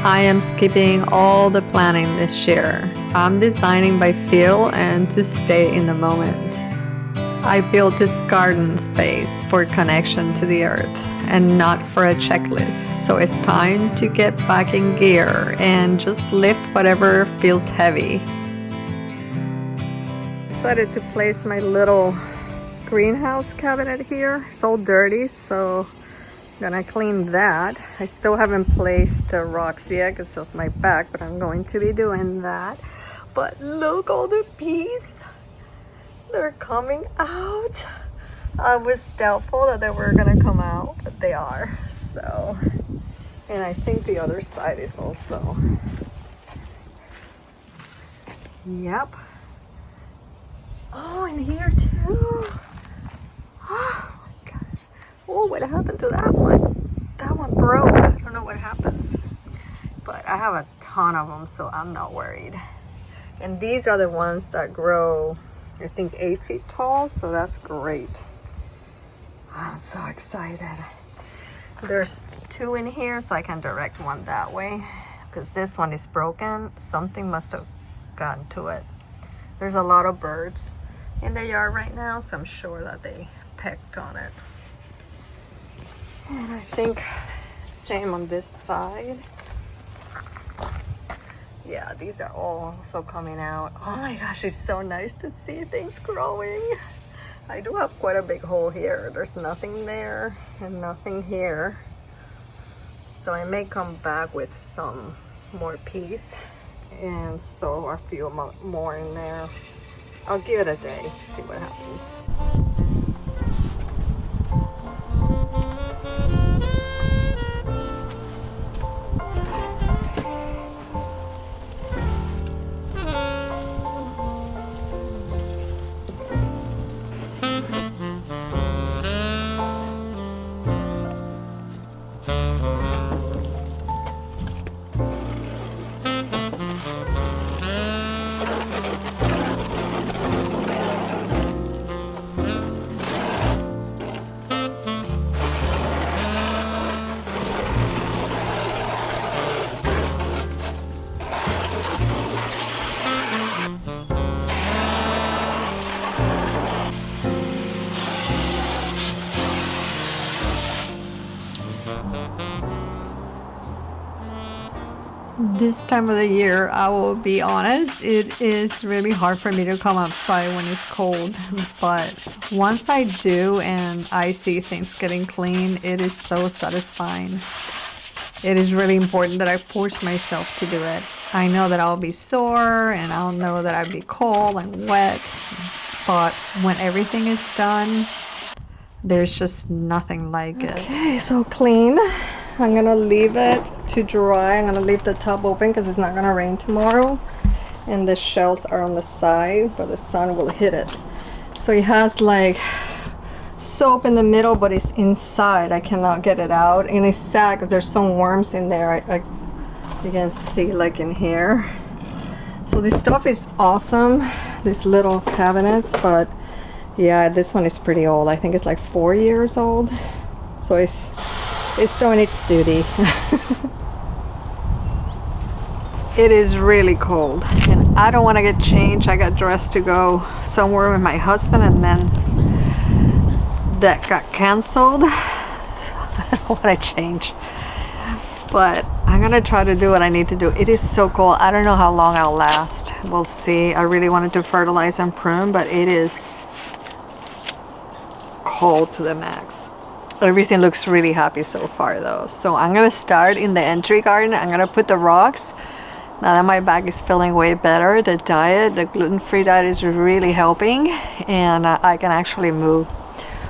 I am skipping all the planning this year. I'm designing by feel and to stay in the moment. I built this garden space for connection to the earth and not for a checklist. So it's time to get back in gear and just lift whatever feels heavy. Decided to place my little greenhouse cabinet here. It's all dirty, so I'm gonna clean that. I still haven't placed the rocks yet because of my back, but I'm going to be doing that. But look, all the peas, they're coming out. I was doubtful that they were gonna come out, but they are. So, and I think the other side is also. Yep. Oh, and here too. Oh my gosh. Oh, what happened to that one? That one broke. I don't know what happened. But I have a ton of them, so I'm not worried. And these are the ones that grow, I think, 8 feet tall, so that's great. I'm so excited. There's 2 in here, so I can direct one that way. Because this one is broken. Something must have gotten to it. There's a lot of birds in the yard right now, so I'm sure that they pecked on it. And I think same on this side. Yeah, these are all also coming out. Oh my gosh, it's so nice to see things growing. I do have quite a big hole here. There's nothing there and nothing here. So I may come back with some more peas and sow a few more in there. I'll give it a day, see what happens. This time of the year, I will be honest, it is really hard for me to come outside when it's cold. But once I do and I see things getting clean, it is so satisfying. It is really important that I force myself to do it. I know that I'll be sore and I'll know that I'll be cold and wet. But when everything is done, there's just nothing like it. Okay, so clean. I'm gonna leave it to dry. I'm gonna leave the tub open because it's not gonna rain tomorrow. And the shells are on the side, but the sun will hit it. So it has like soap in the middle, but it's inside. I cannot get it out. And it's sad because there's some worms in there. You can see like in here. So this stuff is awesome, these little cabinets, but yeah, this one is pretty old. I think it's like 4 years old. So it's doing its duty. It is really cold and I don't want to get changed. I got dressed to go somewhere with my husband and then that got canceled. I don't want to change, but I'm gonna try to do what I need to do. It is so cold. I don't know how long I'll last. We'll see. I really wanted to fertilize and prune, but it is cold to the max. Everything looks really happy so far though. So I'm gonna start in the entry garden. I'm gonna put the rocks. Now that my back is feeling way better, the diet, the gluten-free diet is really helping, and I can actually move.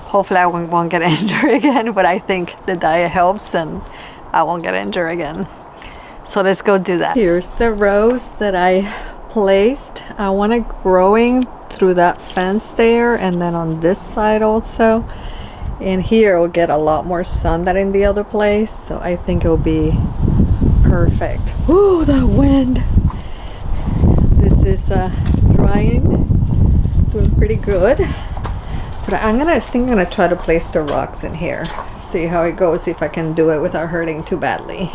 Hopefully I won't get injured again, but I think the diet helps and I won't get injured again. So let's go do that. Here's the rows that I placed. I want it growing through that fence there and then on this side also. And here we'll get a lot more sun than in the other place, so I think it'll be perfect. Ooh, that wind! This is drying, doing pretty good. But I think I'm gonna try to place the rocks in here, see how it goes, if I can do it without hurting too badly.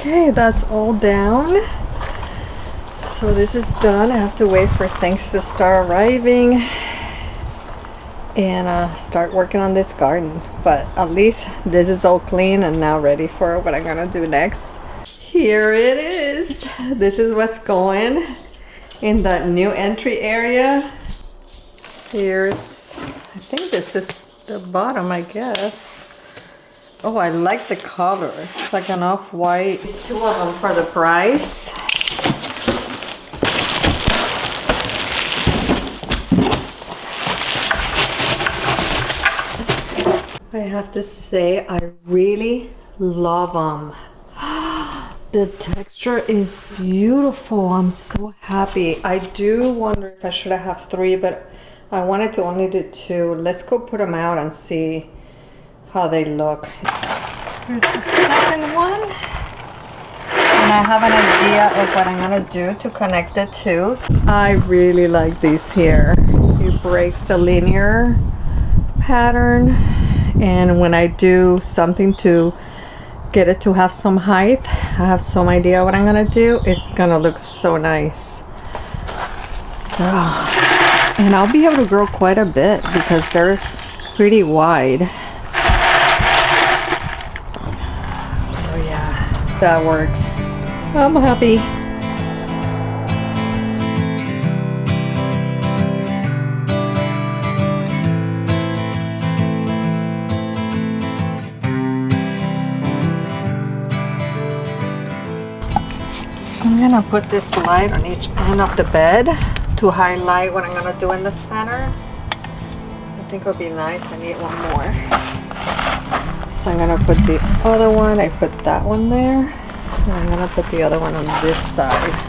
Okay, that's all down. So this is done. I have to wait for things to start arriving and start working on this garden. But at least this is all clean and now ready for what I'm gonna do next. Here it is. This is what's going in that new entry area. Here's, I think this is the bottom, I guess. Oh, I like the color. It's like an off-white. It's 2 of them for the price. I have to say, I really love them. The texture is beautiful. I'm so happy. I do wonder if I should have 3, but I wanted to only do 2. Let's go put them out and see how they look. Here's the second one. And I have an idea of what I'm gonna do to connect the two. I really like these here. It breaks the linear pattern. And when I do something to get it to have some height, I have some idea what I'm gonna do. It's gonna look so nice. So, and I'll be able to grow quite a bit because they're pretty wide. So yeah, that works. I'm happy. I'm gonna put this light on each end of the bed to highlight what I'm gonna do in the center. I think it'll be nice. I need one more. So I'm gonna put the other one. I put that one there. And I'm gonna put the other one on this side.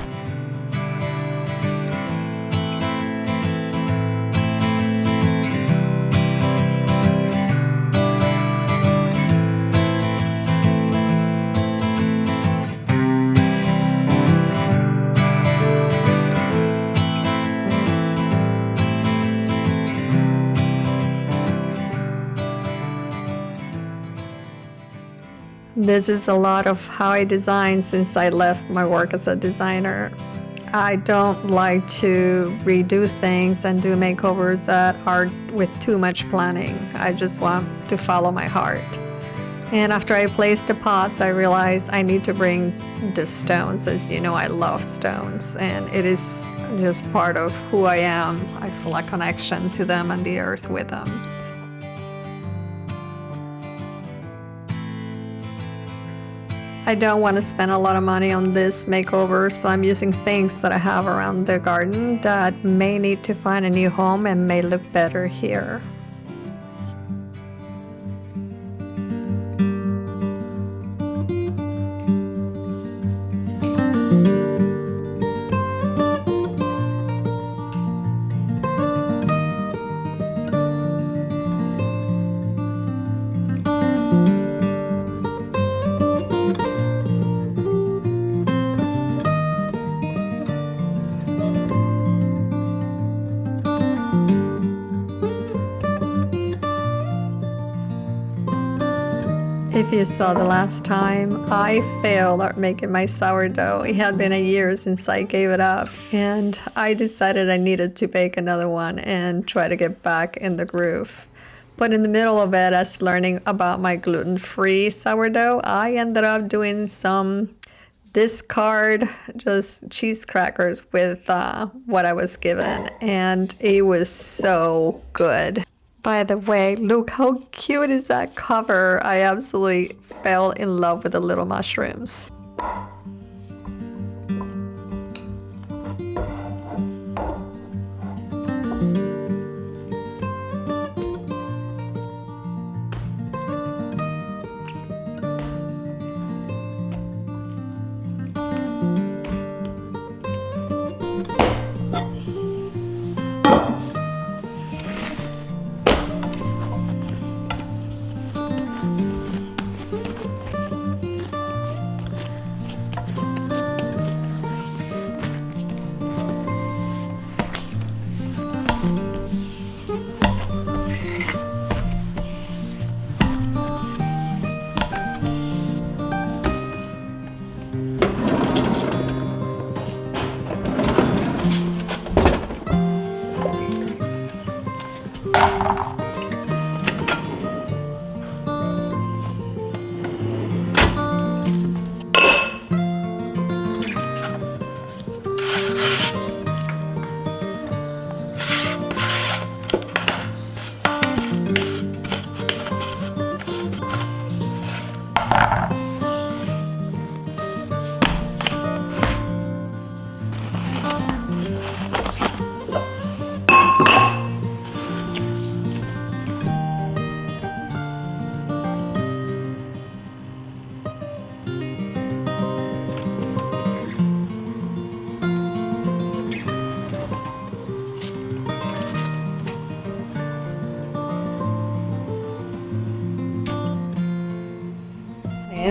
This is a lot of how I design since I left my work as a designer. I don't like to redo things and do makeovers that are with too much planning. I just want to follow my heart. And after I placed the pots, I realized I need to bring the stones. As you know, I love stones, and it is just part of who I am. I feel a connection to them and the earth with them. I don't want to spend a lot of money on this makeover, so I'm using things that I have around the garden that may need to find a new home and may look better here. If you saw the last time, I failed at making my sourdough. It had been a year since I gave it up, and I decided I needed to bake another one and try to get back in the groove. But in the middle of it, as learning about my gluten-free sourdough, I ended up doing some discard just cheese crackers with what I was given, and it was so good. By the way, look how cute is that cover. I absolutely fell in love with the little mushrooms. I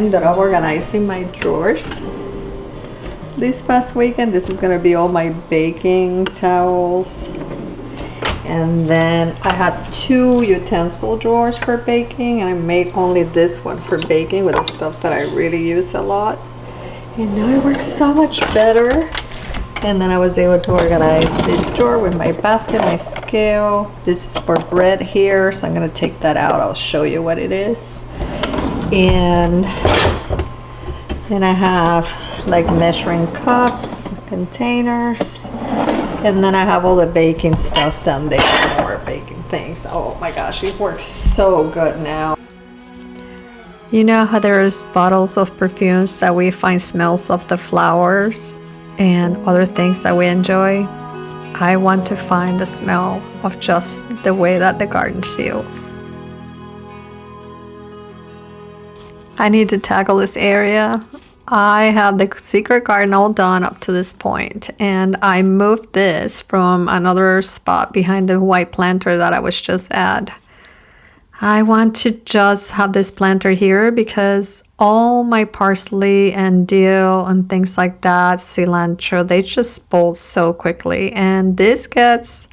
ended up organizing my drawers this past weekend. This is gonna be all my baking towels. And then I had 2 utensil drawers for baking, and I made only this one for baking with the stuff that I really use a lot. And now it works so much better. And then I was able to organize this drawer with my basket, my scale. This is for bread here, so I'm gonna take that out. I'll show you what it is. And then I have like measuring cups, containers, and then I have all the baking stuff down there, more baking things. Oh my gosh, it works so good now. You know how there's bottles of perfumes that we find smells of the flowers and other things that we enjoy? I want to find the smell of just the way that the garden feels. I need to tackle this area. I have the secret garden all done up to this point, and I moved this from another spot behind the white planter that I was just at. I want to just have this planter here because all my parsley and dill and things like that, cilantro, they just spoil so quickly, and this gets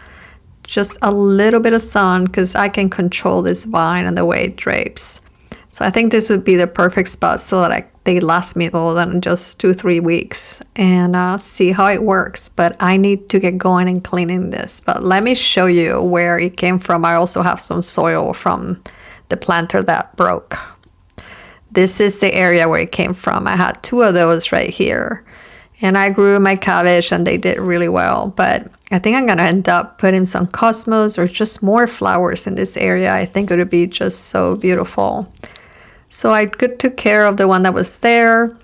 just a little bit of sun because I can control this vine and the way it drapes. So I think this would be the perfect spot so that they last me more than just 2-3 weeks, and see how it works. But I need to get going and cleaning this. But let me show you where it came from. I also have some soil from the planter that broke. This is the area where it came from. I had 2 of those right here. And I grew my cabbage and they did really well. But I think I'm going to end up putting some cosmos or just more flowers in this area. I think it would be just so beautiful. So I took care of the one that was there,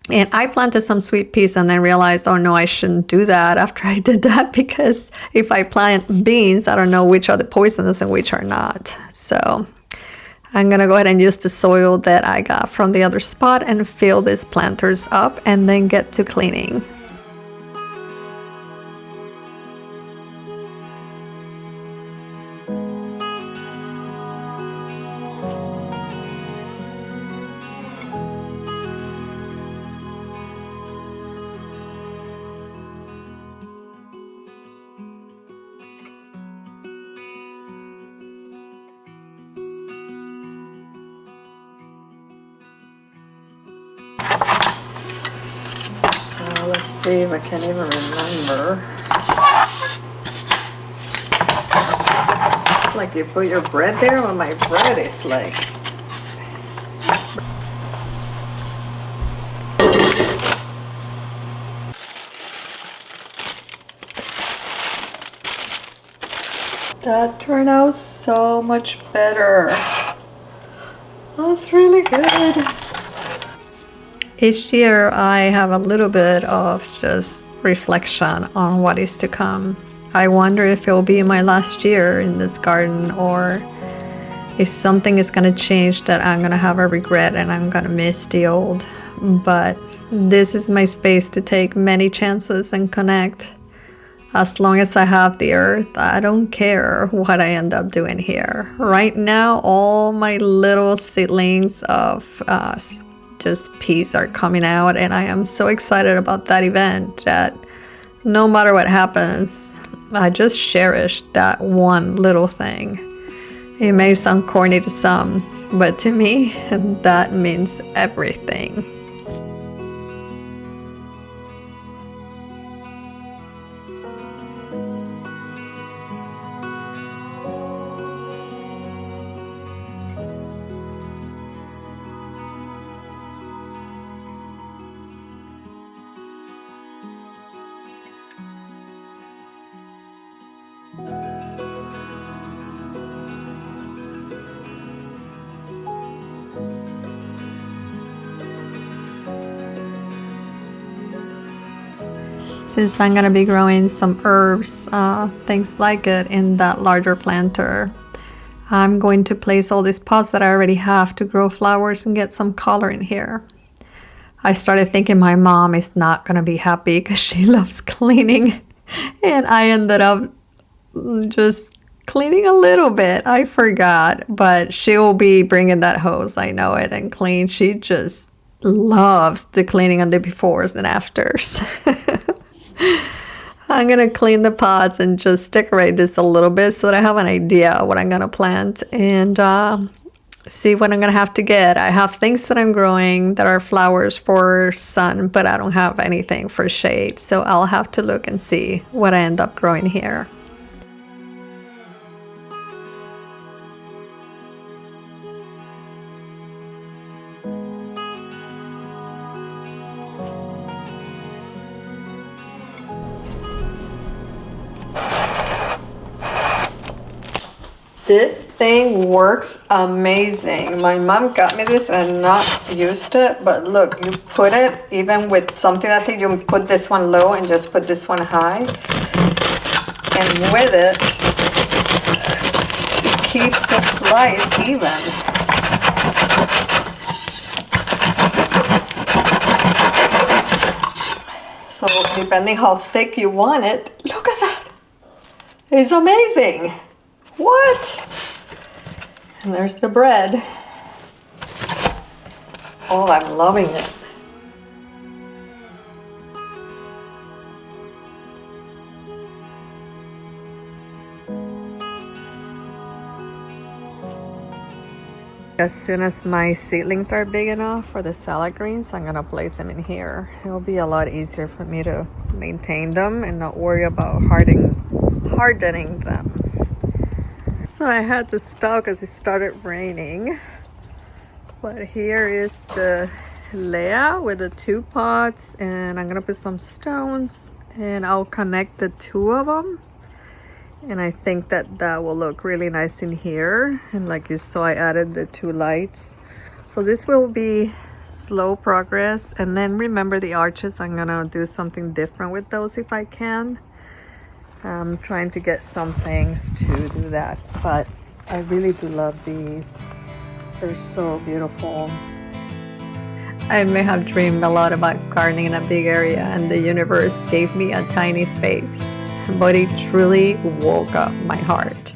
and I planted some sweet peas and then realized, oh no, I shouldn't do that after I did that, because if I plant beans, I don't know which are the poisonous and which are not. So I'm gonna go ahead and use the soil that I got from the other spot and fill these planters up and then get to cleaning. So let's see if I can even remember. Like you put your bread there, but my bread is like... That turned out so much better. That's really good. Each year I have a little bit of just reflection on what is to come. I wonder if it will be my last year in this garden, or if something is going to change that I'm going to have a regret and I'm going to miss the old. But this is my space to take many chances and connect. As long as I have the earth, I don't care what I end up doing here. Right now, all my little seedlings of just peas are coming out, and I am so excited about that event that no matter what happens, I just cherish that one little thing. It may sound corny to some, but to me, that means everything. since I'm gonna be growing some herbs, things like it in that larger planter. I'm going to place all these pots that I already have to grow flowers and get some color in here. I started thinking my mom is not gonna be happy because she loves cleaning, and I ended up just cleaning a little bit. I forgot, but she will be bringing that hose, I know it, and clean. She just loves the cleaning on the befores and afters. I'm gonna clean the pots and just decorate this a little bit so that I have an idea of what I'm gonna plant and see what I'm gonna have to get. I have things that I'm growing that are flowers for sun, but I don't have anything for shade, so I'll have to look and see what I end up growing here. This thing works amazing. My mom got me this and I'm not used it, but look, you put it even with something I think you put this one low and just put this one high. And with it, it keeps the slice even. So depending how thick you want it, look at that. It's amazing. What? And there's the bread. Oh, I'm loving it. As soon as my seedlings are big enough for the salad greens, I'm gonna place them in here. It'll be a lot easier for me to maintain them and not worry about hardening them. So I had to stop because it started raining. But here is the layout with the 2 pots, and I'm gonna put some stones and I'll connect the 2 of them. And I think that that will look really nice in here. And like you saw, I added the 2 lights. So this will be slow progress. And then remember the arches, I'm gonna do something different with those if I can. I'm trying to get some things to do that, but I really do love these. They're so beautiful. I may have dreamed a lot about gardening in a big area, and the universe gave me a tiny space, but it truly woke up my heart.